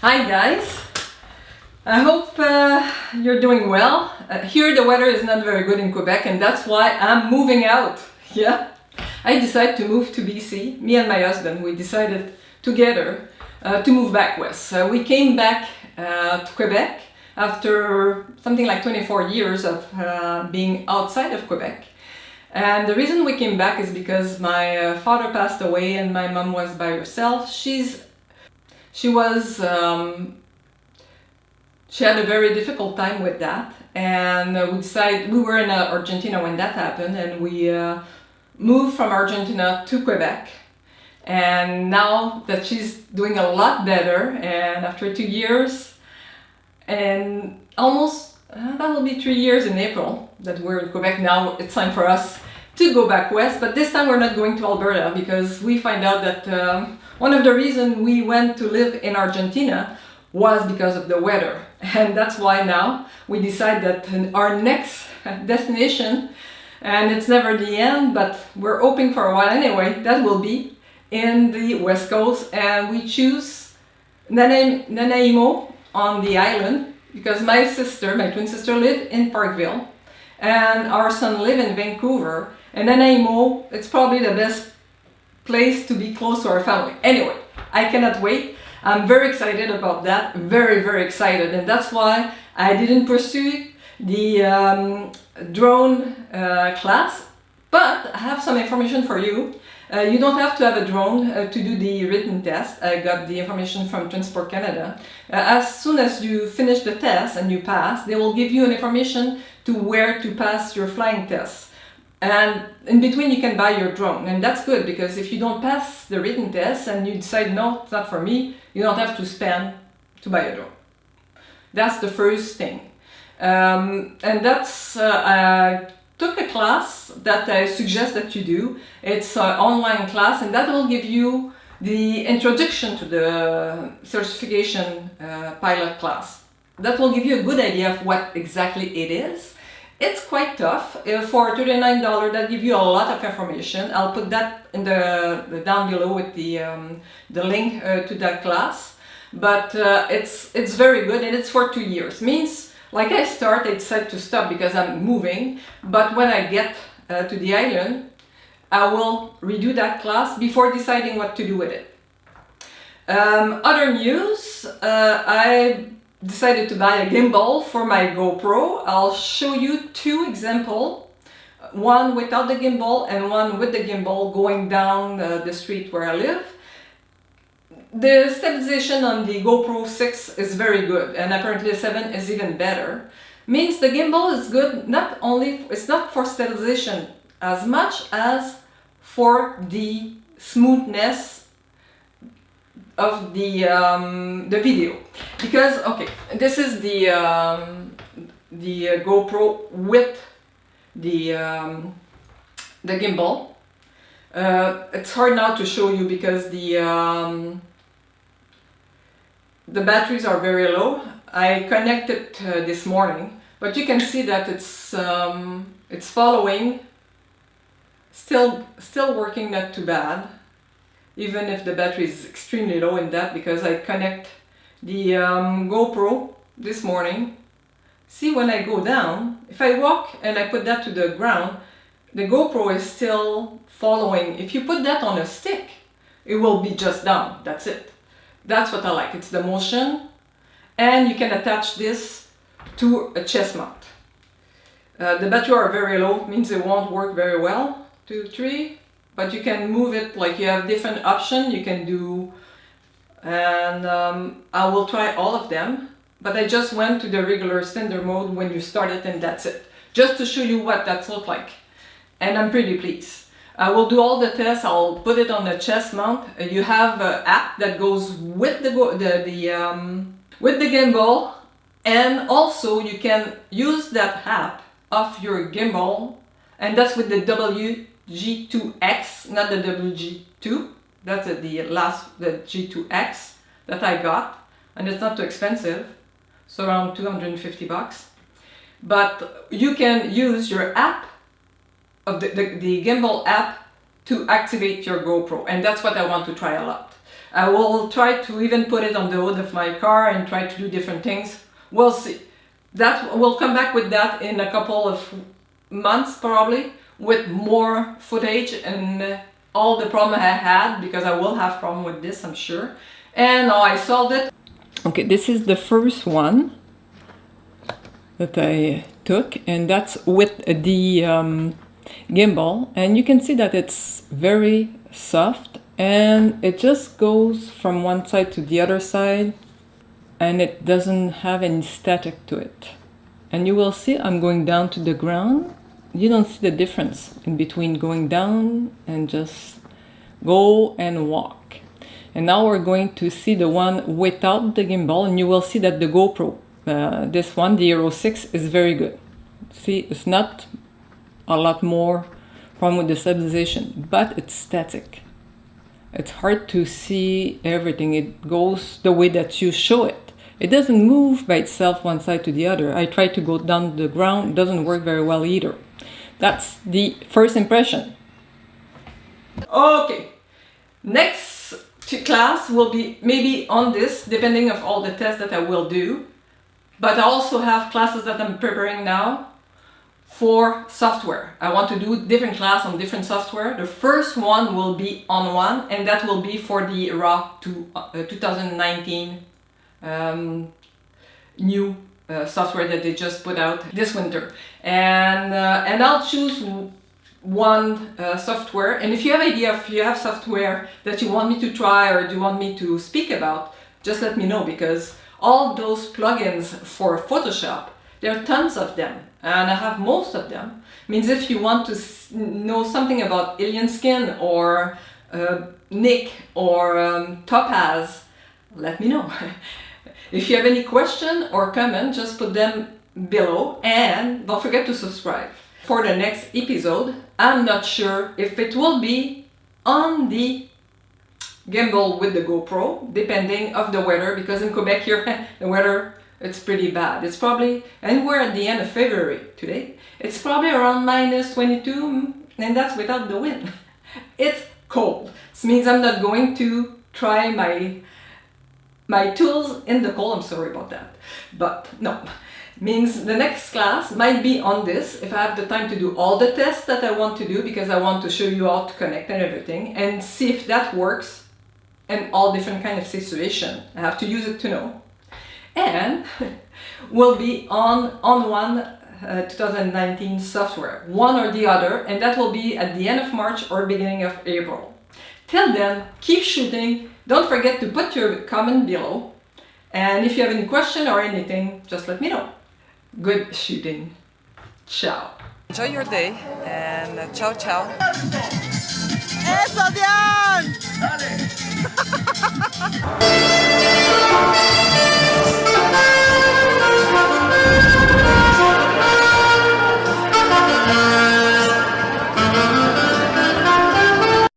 Hi guys, I hope you're doing well. Here the weather is not very good in Quebec and that's why I'm moving out. Yeah, I decided to move to BC. Me and my husband, we decided together to move back west. We came back to Quebec after something like 24 years of being outside of Quebec. And the reason we came back is because my father passed away and my mom was by herself. She had a very difficult time with that, and we were in Argentina when that happened, and we moved from Argentina to Quebec. And now that she's doing a lot better, and after 2 years and almost that will be 3 years in April that we're in Quebec, now it's time for us to go back west. But this time we're not going to Alberta because we find out that one of the reasons we went to live in Argentina was because of the weather, and that's why now we decide that our next destination, and it's never the end, but we're hoping for a while anyway, that will be in the West Coast, and we choose Nanaimo on the island because my twin sister live in Parkville and our son live in Vancouver, and Nanaimo, it's probably the best place to be close to our family. Anyway, I cannot wait. I'm very excited about that, very excited, and that's why I didn't pursue the drone class, but I have some information for you. You don't have to have a drone to do the written test. I got the information from Transport Canada. As soon as you finish the test and you pass, they will give you an information to where to pass your flying test. And in between you can buy your drone, and that's good because if you don't pass the written test and you decide no, it's not for me, you don't have to spend to buy a drone. That's the first thing. And that's I took a class that I suggest that you do. It's an online class, and that will give you the introduction to the certification pilot class. That will give you a good idea of what exactly it is. It's quite tough. For $39 that gives you a lot of information. I'll put that in the down below with the link to that class. But it's very good, and it's for 2 years. Means like I decided to stop because I'm moving, but when I get to the island, I will redo that class before deciding what to do with it. Other news, I decided to buy a gimbal for my GoPro. I'll show you two examples, one without the gimbal and one with the gimbal going down the street where I live. The stabilization on the GoPro 6 is very good, and apparently the 7 is even better. Means the gimbal is good, it's not for stabilization as much as for the smoothness of the video. Because okay, this is the GoPro with the gimbal. It's hard now to show you because the batteries are very low. I connected this morning, but you can see that it's following, still working, not too bad, even if the battery is extremely low in that, because I connect the GoPro this morning. See, when I go down, if I walk and I put that to the ground, the GoPro is still following. If you put that on a stick, it will be just down, that's it. That's what I like, it's the motion, and you can attach this to a chest mount. The batteries are very low, means it won't work very well, 2, 3, but you can move it, like you have different options you can do, and I will try all of them, but I just went to the regular standard mode when you start it, and that's it. Just to show you what that looks like, and I'm pretty pleased. I will do all the tests. I'll put it on the chest mount. You have an app that goes with the gimbal, and also you can use that app of your gimbal, and that's with the WG2X, not the WG2. That's the G2X that I got, and it's not too expensive. It's around $250. But you can use your app of the gimbal app to activate your GoPro, and that's what I want to try a lot. I will try to even put it on the hood of my car and try to do different things. We'll see. That we'll come back with that in a couple of months probably, with more footage and all the problem I had, because I will have problem with this, I'm sure. And now I solved it. Okay, this is the first one that I took, and that's with the gimbal, and you can see that it's very soft and it just goes from one side to the other side, and it doesn't have any static to it. And you will see I'm going down to the ground. You don't see the difference in between going down and just go and walk. And now we're going to see the one without the gimbal, and you will see that the GoPro, this one, the Hero 6, is very good. See, it's not a lot more problem with the stabilization, but it's static. It's hard to see everything. It goes the way that you show it. It doesn't move by itself one side to the other. I tried to go down the ground, it doesn't work very well either. That's the first impression. Okay, next class will be maybe on this, depending of all the tests that I will do. But I also have classes that I'm preparing now for software. I want to do different class on different software. The first one will be on one, and that will be for the RAW 2019 new software that they just put out this winter. And I'll choose one software. And if you have idea, if you have software that you want me to try or do you want me to speak about, just let me know, because all those plugins for Photoshop, there are tons of them, and I have most of them. Means if you want to know something about alien skin or Nick or Topaz, let me know. If you have any question or comment, just put them below, and don't forget to subscribe. For the next episode, I'm not sure if it will be on the gimbal with the GoPro, depending of the weather, because in Quebec here, the weather, it's pretty bad. It's probably, and we're at the end of February today, it's probably around -22, and that's without the wind. It's cold. This means I'm not going to try my tools in the cold. I'm sorry about that, but no. Means the next class might be on this, if I have the time to do all the tests that I want to do, because I want to show you how to connect and everything, and see if that works in all different kind of situation. I have to use it to know. And will be on one 2019 software, one or the other, and that will be at the end of March or beginning of April. Till then, keep shooting. Don't forget to put your comment below, and if you have any question or anything, just let me know. Good shooting. Ciao. Enjoy your day, and ciao ciao. ¡Eso, Diane!